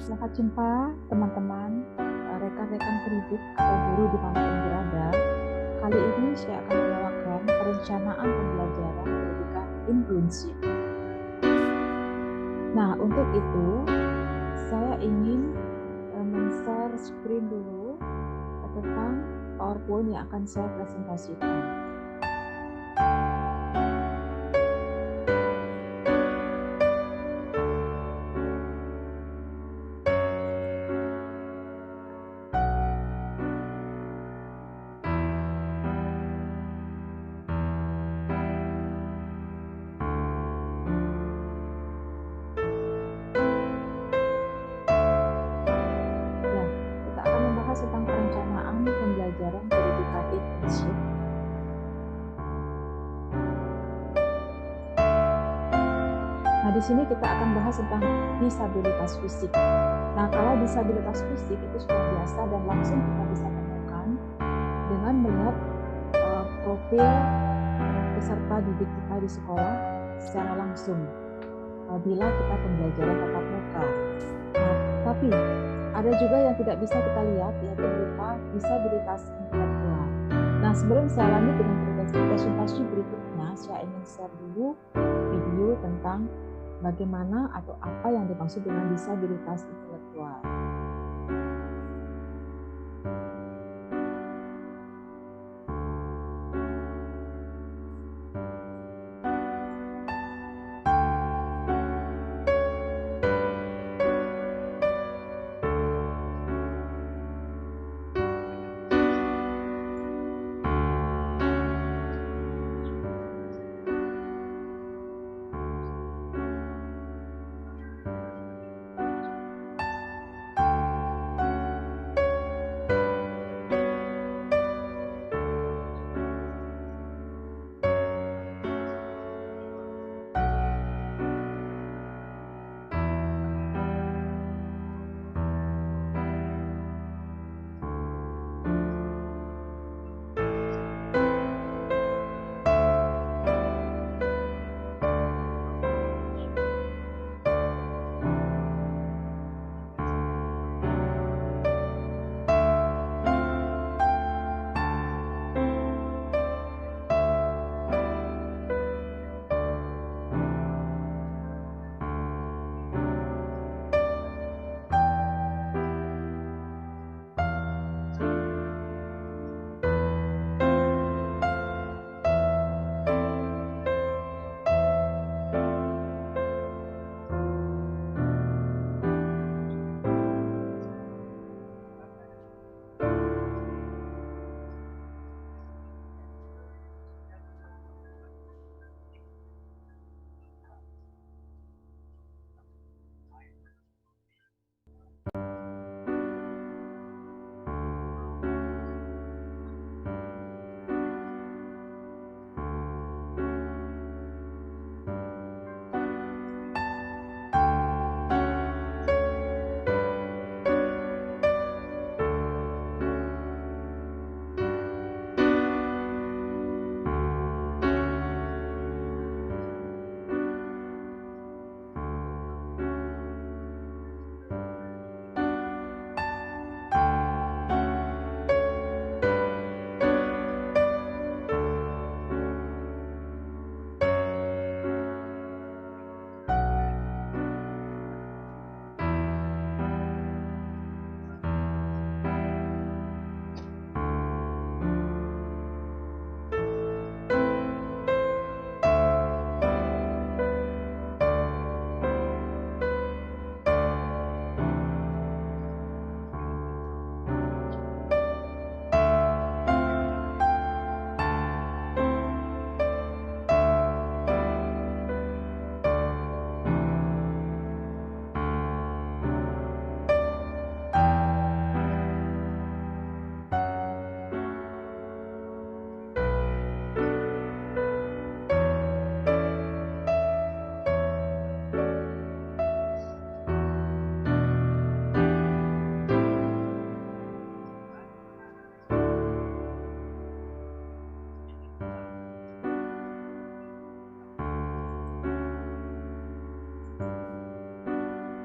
Selamat jumpa teman-teman, rekan-rekan pendidik atau guru dimanapun berada. Kali ini saya akan membawakan perencanaan pembelajaran pendidikan inklusif. Nah, untuk itu saya ingin men-share screen dulu tentang PowerPoint yang akan saya presentasikan. Kita akan membahas tentang perencanaan pembelajaran pendidikan inklusif. Nah, di sini kita akan bahas tentang disabilitas fisik. Nah, kalau disabilitas fisik itu sudah biasa dan langsung kita bisa temukan dengan melihat profil peserta didik kita di sekolah secara langsung bila kita pembelajaran tatap muka. Nah, tapi ada juga yang tidak bisa kita lihat, yaitu berupa disabilitas intelektual. Nah, sebelum saya lanjut dengan presentasi berikutnya, saya ingin share dulu video tentang bagaimana atau apa yang dimaksud dengan disabilitas intelektual.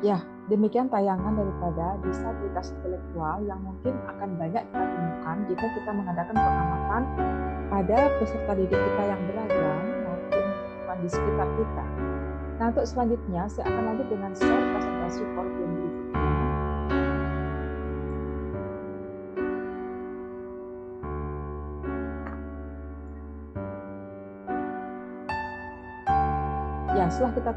Ya, Demikian tayangan daripada disabilitas intelektual yang mungkin akan banyak kita temukan jika kita mengadakan pengamatan pada peserta didik kita yang beragam maupun di sekitar kita. Nah, untuk selanjutnya saya akan lanjut dengan share presentasi PowerPoint berikutnya. Ya, setelah kita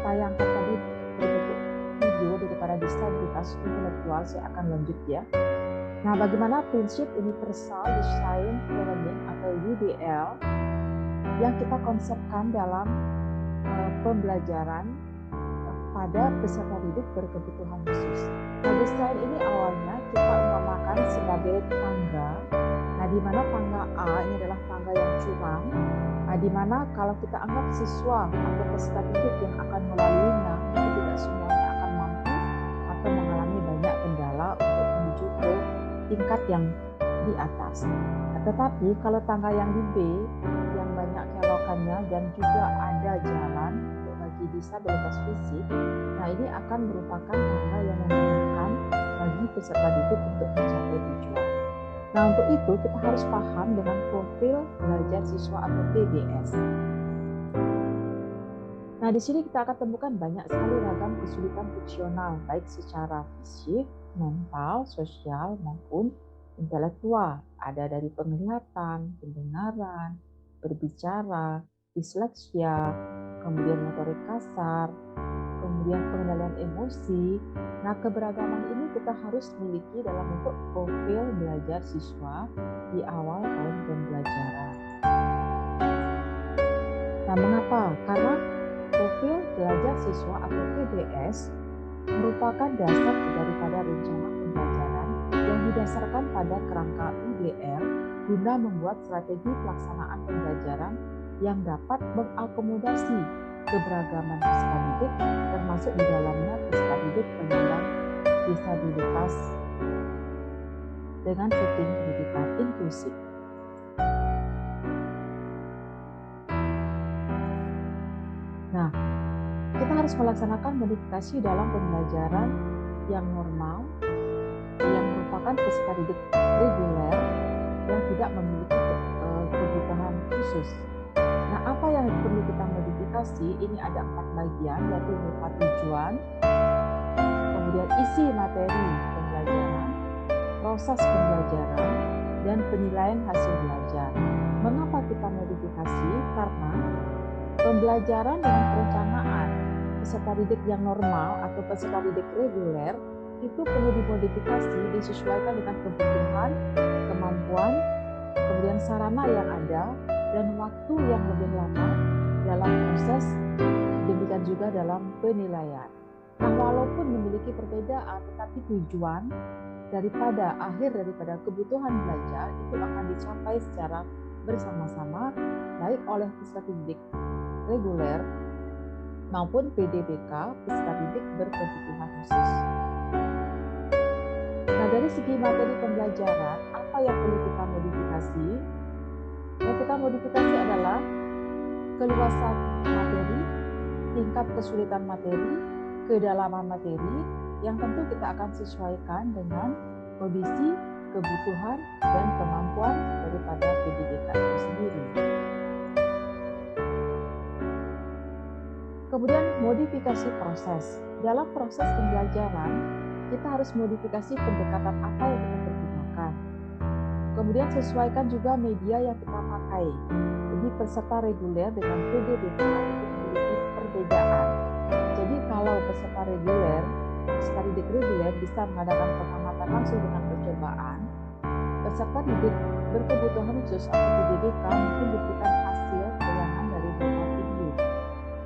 tayangkan tadi berbentuk video daripada disabilitas intelektual, saya akan lanjut ya. Nah, bagaimana prinsip Universal Design Learning atau UDL yang kita konsepkan dalam pembelajaran pada peserta didik berkebutuhan khusus. Nah, desain ini awalnya kita umpamakan sebagai tangga. Nah, di mana tangga A ini adalah tangga yang curam. Nah, di mana kalau kita anggap siswa atau peserta didik yang akan melaluinya, itu tidak semuanya akan mampu atau mengalami banyak kendala untuk menuju ke tingkat yang di atas. Nah, tetapi kalau tangga yang di B yang banyak kelokannya dan juga ada jalan untuk bagi disabilitas fisik, nah ini akan merupakan tangga yang memudahkan bagi peserta didik untuk mencapai tujuan. Nah, untuk itu kita harus paham dengan profil belajar siswa atau PBS. Nah, di sini kita akan temukan banyak sekali ragam kesulitan fungsional, baik secara fisik, mental, sosial, maupun intelektual. Ada dari penglihatan, pendengaran, berbicara, disleksia, kemudian motorik kasar, kemudian pengendalian emosi. Nah, keberagaman ini kita harus miliki dalam bentuk profil belajar siswa di awal tahun pembelajaran. Nah, mengapa? Karena profil belajar siswa atau PBS merupakan dasar daripada rencana pembelajaran yang didasarkan pada kerangka UDL guna membuat strategi pelaksanaan pembelajaran yang dapat mengakomodasi keberagaman peserta didik, termasuk di dalamnya peserta didik penyandang disabilitas dengan setting pendidikan inklusif. Nah, kita harus melaksanakan modifikasi dalam pembelajaran yang normal, yang merupakan peserta didik reguler yang tidak memiliki kebutuhan khusus. Nah, apa yang perlu kita modifikasi? Ini ada 4 bagian, yaitu berupa tujuan, kemudian isi materi pembelajaran, proses pembelajaran, dan penilaian hasil belajar. Mengapa kita modifikasi? Karena pembelajaran dengan perencanaan peserta didik yang normal atau peserta didik reguler itu perlu dimodifikasi, disesuaikan dengan kebutuhan, kemampuan, kemudian sarana yang ada, dan waktu yang lebih lama dalam proses, demikian juga dalam penilaian. Nah, walaupun memiliki perbedaan, tetapi tujuan daripada kebutuhan belajar itu akan dicapai secara bersama-sama, baik oleh peserta didik reguler maupun PDBK, peserta didik berkebutuhan khusus. Nah, dari segi materi pembelajaran, apa yang perlu kita modifikasi? Yang kita modifikasi adalah keluasan materi, tingkat kesulitan materi, kedalaman materi, yang tentu kita akan sesuaikan dengan kondisi, kebutuhan, dan kemampuan daripada PDBK itu sendiri. Kemudian modifikasi proses. Dalam proses pembelajaran, kita harus modifikasi pendekatan apa yang kita pergunakan. Kemudian sesuaikan juga media yang kita pakai. Jadi peserta reguler dengan PDBK itu memiliki perbedaan. Jadi kalau peserta reguler, peserta didik reguler bisa mengadakan pengamatan langsung dengan percobaan, peserta didik berkebutuhan khusus atau PDBK mungkin diberikan hasil tayangan dari beberapa video.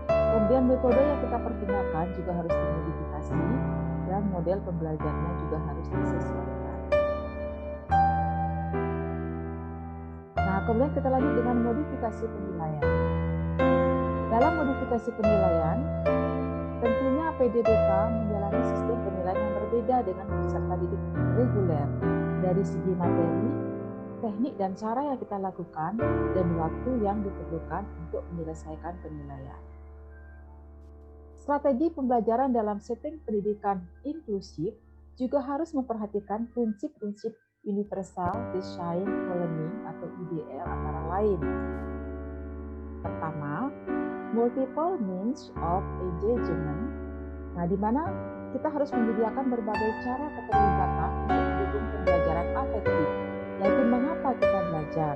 Kemudian metode yang kita pergunakan juga harus dimodifikasi dan model pembelajarannya juga harus disesuaikan. Nah, kemudian kita lanjut dengan modifikasi penilaian. Dalam modifikasi penilaian, tentunya PDBK menjalani sistem penilaian yang berbeda dengan peserta didik reguler dari segi materi, teknik dan cara yang kita lakukan, dan waktu yang diperlukan untuk menyelesaikan penilaian. Strategi pembelajaran dalam setting pendidikan inklusif juga harus memperhatikan prinsip-prinsip Universal Design for Learning atau UDL antara lain. Pertama, multiple means of engagement. Nah, di mana kita harus menyediakan berbagai cara keterlibatan untuk mendukung pembelajaran afektif, yaitu mengapa kita belajar,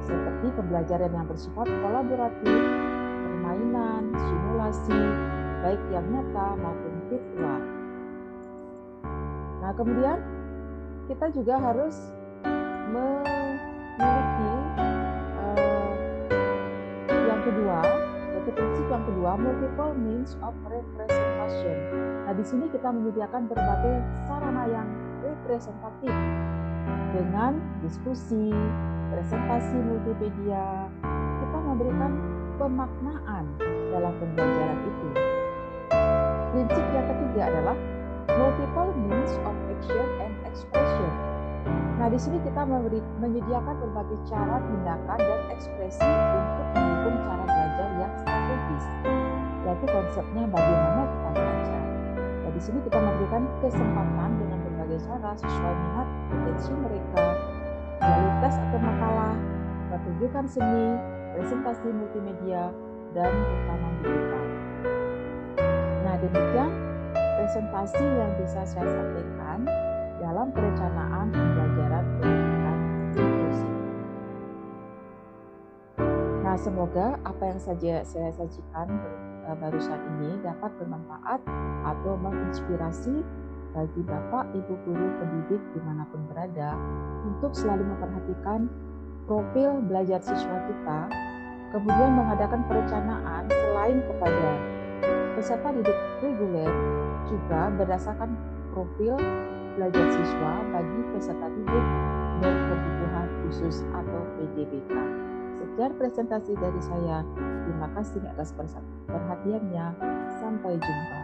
seperti pembelajaran yang bersifat kolaboratif, permainan, simulasi, baik yang nyata maupun virtual. Nah, kemudian kita juga harus memiliki yang kedua, yaitu prinsip yang kedua, multiple means of representation. Nah, di sini kita menyediakan berbagai sarana yang representatif dengan diskusi, presentasi multimedia. Kita memberikan pemaknaan dalam pembelajaran itu. Prinsip yang ketiga adalah multiple means of action and expression. Nah, di sini kita menyediakan berbagai cara, tindakan, dan ekspresi untuk mendukung cara belajar yang strategis, yaitu konsepnya bagaimana kita belajar. Nah, di sini kita memberikan kesempatan dengan berbagai cara sesuai minat, potensi mereka, melalui tes atau makalah, pertunjukan seni, presentasi multimedia, dan rekaman digital. Nah, demikian presentasi yang bisa saya sampaikan dalam perencanaan pembelajaran pendidikan inklusif. Nah, semoga apa yang saya sajikan barusan ini dapat bermanfaat atau menginspirasi bagi Bapak, Ibu guru pendidik dimanapun berada untuk selalu memperhatikan profil belajar siswa kita, kemudian mengadakan perencanaan selain kepada peserta didik reguler, juga berdasarkan profil belajar siswa bagi peserta didik berkebutuhan khusus atau PDBK. Sekian presentasi dari saya. Terima kasih atas perhatiannya. Sampai jumpa.